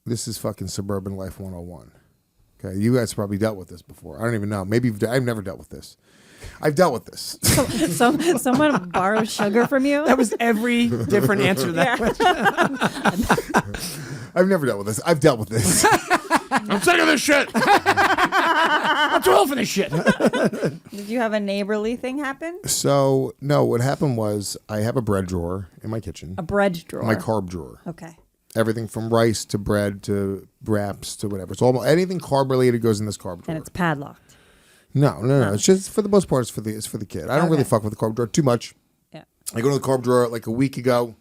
this is fucking suburban life 101. Okay, you guys probably dealt with this before. I don't even know. Maybe I've never dealt with this. I've dealt with this. Someone borrows sugar from you? That was every different answer to that question. I've never dealt with this. I've dealt with this. I'm sick of this shit. I'm too old for this shit. Did you have a neighborly thing happen? So, no, what happened was I have a bread drawer in my kitchen. A bread drawer? My carb drawer. Okay. Everything from rice to bread to wraps to whatever. It's almost anything carb related goes in this carb drawer. And it's padlocked. No. It's just for the most part. It's for the kid. I don't really fuck with the carb drawer too much. Yeah. I go to the carb drawer like a week ago.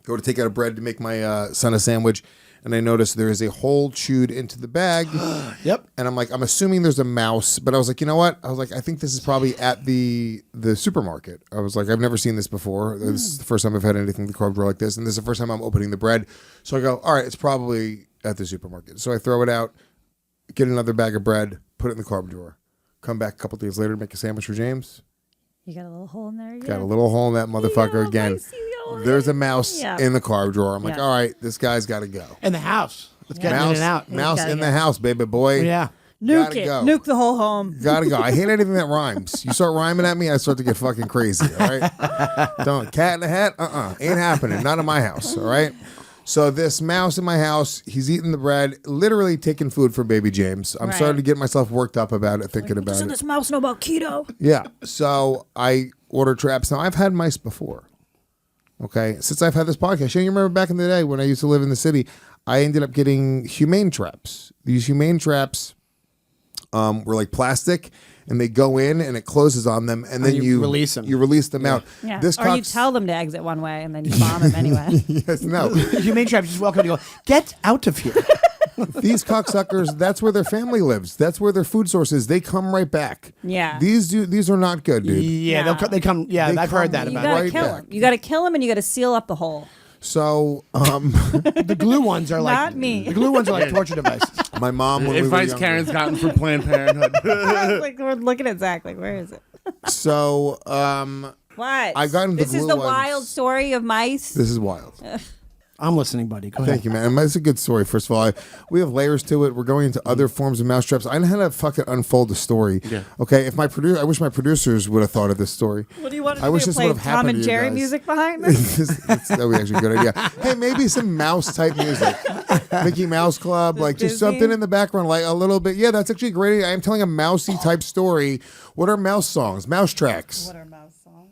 Go to take out a bread to make my son a sandwich, and I noticed there is a hole chewed into the bag. Yep. And I'm assuming there's a mouse, but I was like, you know what? I was like, I think this is probably at the supermarket. I was like, I've never seen this before. This is the first time I've had anything in the carb drawer like this, and this is the first time I'm opening the bread. So I go, all right, it's probably at the supermarket. So I throw it out, get another bag of bread, put it in the carb drawer. Come back a couple days later to make a sandwich for James. You got a little hole in there again? Got a little hole in that motherfucker again. There's a mouse in the carb drawer. I'm like, all right, this guy's got to go. In the house. Let's get in and out. Mouse in the house, baby boy. Yeah. Nuke it. Go. Nuke the whole home. Gotta go. I hate anything that rhymes. You start rhyming at me, I start to get fucking crazy, all right? Don't. Cat in the hat? Ain't happening. Not in my house, all right? So this mouse in my house, he's eating the bread, literally taking food for baby James. I'm starting to get myself worked up about it, thinking about it. Doesn't this mouse know about keto? Yeah. So I order traps. Now, I've had mice before. Okay. Since I've had this podcast, you remember back in the day when I used to live in the city, I ended up getting humane traps. These humane traps were like plastic, and they go in and it closes on them, and then you release them. You release them out. Yeah. Or you tell them to exit one way, and then you bomb them anyway. Yes, no. Humane traps just welcome to go, get out of here. These cocksuckers, that's where their family lives. That's where their food source is. They come right back. Yeah. These are not good, dude. Yeah, they come. Yeah, I've heard that about it. You gotta kill them. You gotta kill them, and you gotta seal up the hole. So, the glue ones are like not me. The glue ones are like torture devices. My mom, when advice Karen's gotten from Planned Parenthood. Like we're looking at Zach. Like, where is it? So, what? I got into this is the wild story of mice. This is wild. I'm listening, buddy. Go ahead. Thank you, man. It's a good story. First of all, we have layers to it. We're going into other forms of mousetraps. I know how to fucking unfold the story. Yeah. Okay. If I wish my producers would have thought of this story. What do you want to I wish do? This Play would have Tom happened and to you Jerry guys. music behind this? That would be actually a good idea. Hey, maybe some mouse type music, Mickey Mouse Club, like just something in the background, like a little bit. Yeah, that's actually a great idea. I'm telling a mousy type story. What are mouse songs? Mouse tracks. What are mouse songs?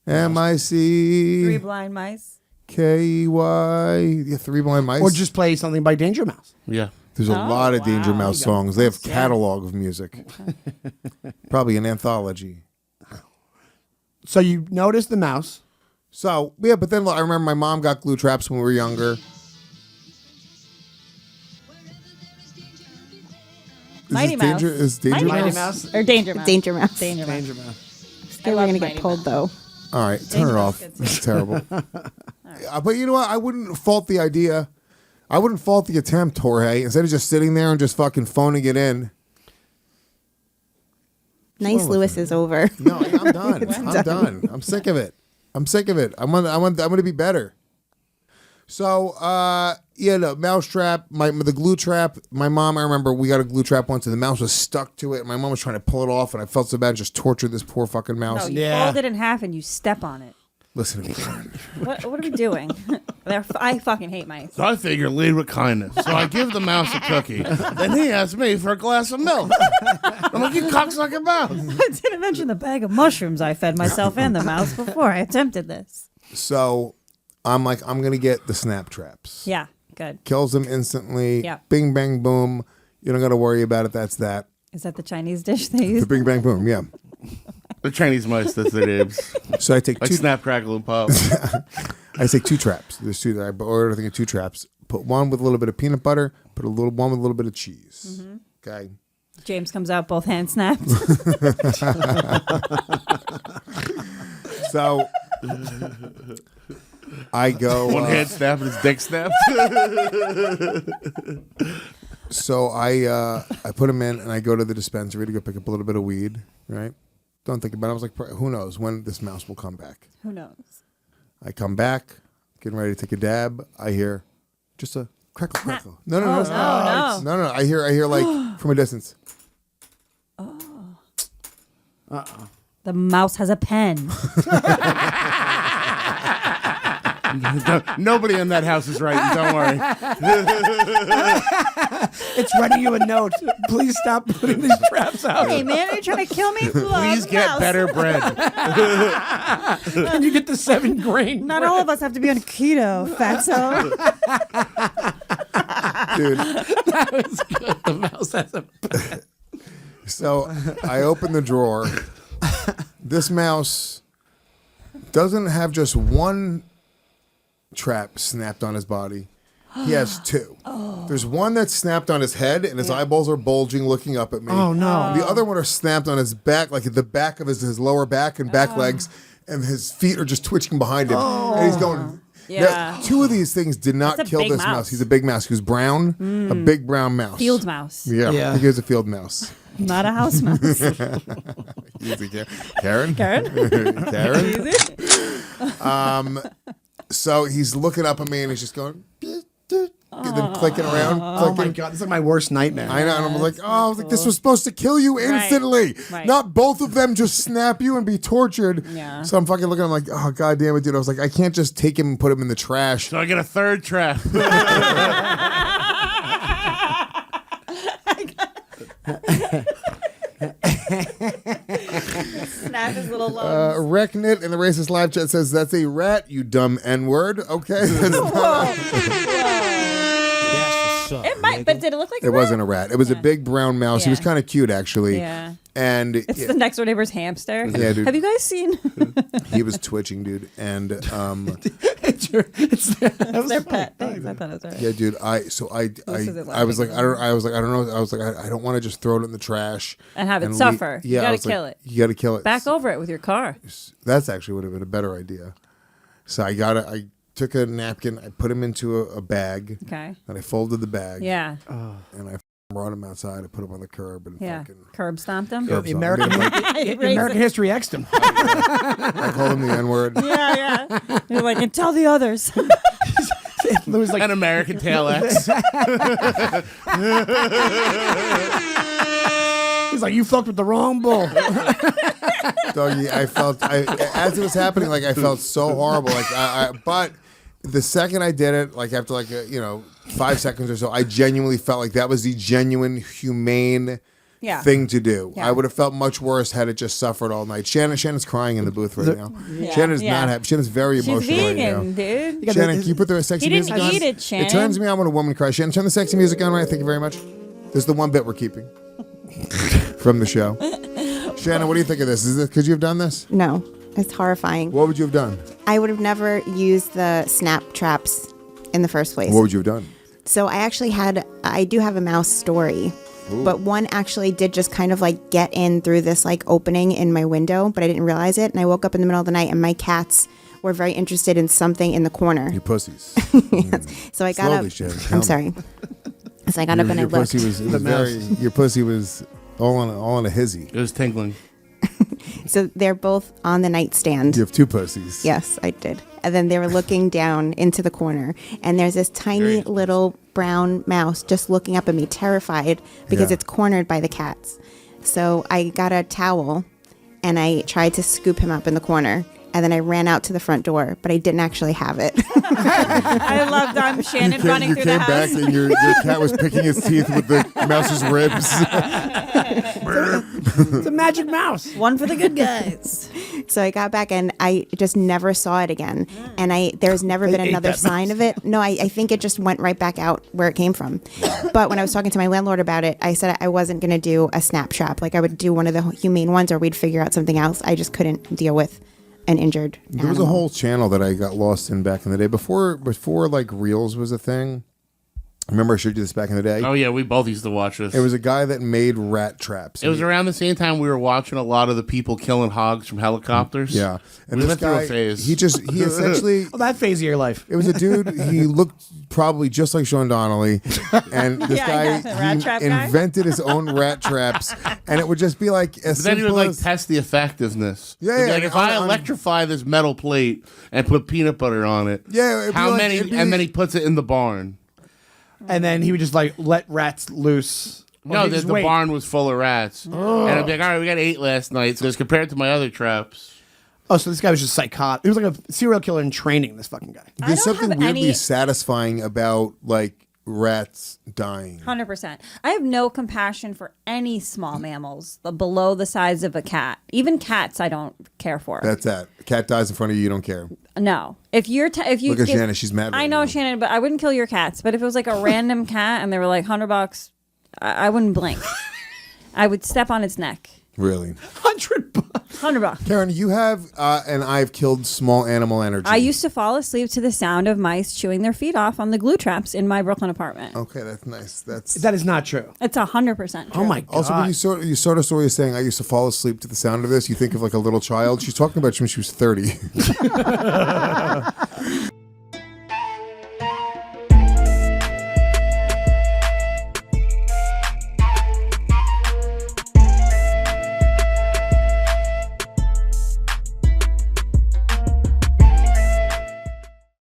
M-I-C. Three Blind Mice. K-Y. Yeah, Three Blind Mice. Or just play something by Danger Mouse. Yeah. There's a lot of Danger Mouse songs. They have a catalog of music. Probably an anthology. So you noticed the mouse. So, yeah, but then I remember my mom got glue traps when we were younger. Mighty Mouse. Is Danger Mighty Mouse? Mouse? Or Danger Mouse. Danger Mouse. Danger Mouse. Danger Mouse. Scared we're going to get pulled, though. All right, turn it off. It's terrible. But you know what? I wouldn't fault the idea. I wouldn't fault the attempt, Jorge. Instead of just sitting there and just fucking phoning it in. Nice Lewis is over. No, I'm done. I'm done. I'm sick of it. I'm going to be better. So, the mouse trap, the glue trap. My mom, I remember we got a glue trap once and the mouse was stuck to it. And my mom was trying to pull it off and I felt so bad and just tortured this poor fucking mouse. No, you fold it in half and you step on it. Listen to me. What are we doing? I fucking hate mice. So I figure lead with kindness. So I give the mouse a cookie. Then he asks me for a glass of milk. I'm like, you cocksucking mouse. I didn't mention the bag of mushrooms I fed myself and the mouse before I attempted this. So I'm like, I'm going to get the snap traps. Yeah, good. Kills them instantly. Yeah. Bing, bang, boom. You don't got to worry about it. That's that. Is that the Chinese dish they use? The bing, bang, boom. Yeah. The Chinese mice, that's their names. So I take like two. Snap, Crackle, and Pop. I take two traps. There's two. I ordered, I think, 2 traps. Put one with a little bit of peanut butter. Put one with a little bit of cheese. Mm-hmm. Okay. James comes out both hands snapped. So I go. One hand snap and his dick snapped. So I put them in and I go to the dispensary to go pick up a little bit of weed. Right. Don't think about it. I was like, who knows when this mouse will come back? Who knows? I come back, getting ready to take a dab. I hear just a Crackle, crackle. No. no. I hear like from a distance. The mouse has a pen. Nobody in that house is right. Don't worry. It's writing you a note. Please stop putting these traps out. Hey, man, are you trying to kill me? Please get better bread. Can you get the 7 grain? Not all of us have to be on keto, fatso. Dude. That was good. The mouse has a pen. So I open the drawer. This mouse doesn't have just one trap snapped on his body. He has 2. There's one that's snapped on his head, and his eyeballs are bulging, looking up at me. Oh, no. The other one are snapped on his back, like at the back of his lower back and back legs, and his feet are just twitching behind him. And he's going. Yeah. Now, 2 of these things did not That's a kill big this mouse. mouse. He's a big mouse. He was brown, a big brown mouse. Field mouse. Yeah, Yeah. I think he was a field mouse. Not a house mouse. Easy, Karen. Karen? Karen. Easy? So he's looking up at me and he's just going, and then clicking around. Oh, my Clicking. God. This is like my worst nightmare. I know, and I'm like, this was supposed to kill you instantly. Right. Not both of them just snap you and be tortured. Yeah. So I'm fucking looking, I'm like, oh, God damn it, dude. I was like, I can't just take him and put him in the trash. So I get a 3rd trap. Snap his little lungs. Recknit in the racist live chat says, that's a rat, you dumb N-word. Okay. That's not It might, but did it look like it wasn't a rat. It was a big brown mouse. He was Yeah. kind of cute, actually. Yeah. And It's the next door neighbor's hamster. Yeah, dude. Have you guys seen he was twitching, dude. And It's their pet? Thanks. I thought it was right. yeah, dude. I was like, I don't know. I was like, I don't want to just throw it in the trash And have it suffer. You I gotta was like, kill it. You gotta kill it. Back over it with your car. That's actually would have been a better idea. So I took a napkin, I put him into a bag, Okay. and I folded the bag. Yeah. And I brought him outside. I put him on the curb and Yeah. fucking Curb stomped him. curb The stomped him. American History X'd him. I called him the N-word. Yeah. You're like, and tell the others. It was like An American Tail X. he's like, you fucked with the wrong bull. Doggy, as it was happening, like I felt so horrible. Like but the second I did it, like after 5 seconds or so, I genuinely felt like that was the genuine, humane Yeah. thing to do. Yeah. I would have felt much worse had it just suffered all night. Shannon's crying in the booth right now. Yeah. Shannon's Yeah. not happy. Shannon's very She's emotional vegan, right now. dude. Shannon, can you put the sexy He didn't music on? eat it, Shannon. It turns me on when a woman cries. Shannon, turn the sexy music on, right? Thank you very much. This is the one bit we're keeping from the show. Shannon, what do you think of this? Could you have done this? No, it's horrifying. What would you have done? I would have never used the snap traps in the first place. What would you have done? So I do have a mouse story. Ooh. But one actually did just kind of like get in through this like opening in my window, but I didn't realize it. And I woke up in the middle of the night and my cats were very interested in something in the corner. You pussies. Yes. So I got Slowly, up. Shannon, tell I'm me. sorry. So I got up and I Your looked. pussy was your pussy was all in a hizzy. It was tingling. So they're both on the nightstand. You have 2 pussies. Yes, I did. And then they were looking down into the corner. And there's this tiny little brown mouse just looking up at me, terrified because Yeah. it's cornered by the cats. So I got a towel and I tried to scoop him up in the corner. And then I ran out to the front door, but I didn't actually have it. I loved Shannon running You through came the back house. and your cat was picking its teeth with the mouse's ribs. It's a magic mouse. One for the good guys. So I got back and I just never saw it again. And there's never been ate another that sign of it. No, I think it just went right back out where it came from. But when I was talking to my landlord about it, I said I wasn't going to do a snap trap. Like I would do one of the humane ones or we'd figure out something else. I just couldn't deal with an injured There was a animal. whole channel that I got lost in back in the day before like Reels was a thing. Remember I showed you this back in the day? Oh yeah, we both used to watch this. It was a guy that made rat traps. It was around the same time we were watching a lot of the people killing hogs from helicopters. Yeah. And We this went through a guy, phase. he essentially, Oh, that phase of your life. it was a dude, he looked probably just like Sean Donnelly. And this Yeah, guy, rat he trap guy. invented his own rat traps. And it would just be like as But then he would simple like as, test the effectiveness. Yeah, He'd be yeah, like, if on- I on- electrify this metal plate and put peanut butter on it, Yeah, it'd be how like- many? it'd be- And then he puts it in the barn. and then he would just like let rats loose. Or No, he'd the just wait. barn was full of rats. And I'd be like, all right, we got 8 last night. So as compared to my other traps. Oh, so this guy was just psychotic. He was like a serial killer in training, this fucking guy. There's don't something have weirdly any- satisfying about like rats dying. 100%. I have no compassion for any small mammals below the size of a cat. Even cats, I don't care for. That's that. A cat dies in front of you, you don't care. No. If you're if you Look at if- Shannon, she's mad right I know now. Shannon, but I wouldn't kill your cats. But if it was like a random cat and they were like $100, I wouldn't blink. I would step on its neck. Really. $100. $100. Karen, you have and I've killed small animal energy. I used to fall asleep to the sound of mice chewing their feet off on the glue traps in my Brooklyn apartment. Okay, that's nice. That is not true. It's 100% true. Oh my god. Also, when you sort of story saying I used to fall asleep to the sound of this, you think of like a little child. She's talking about when she was 30.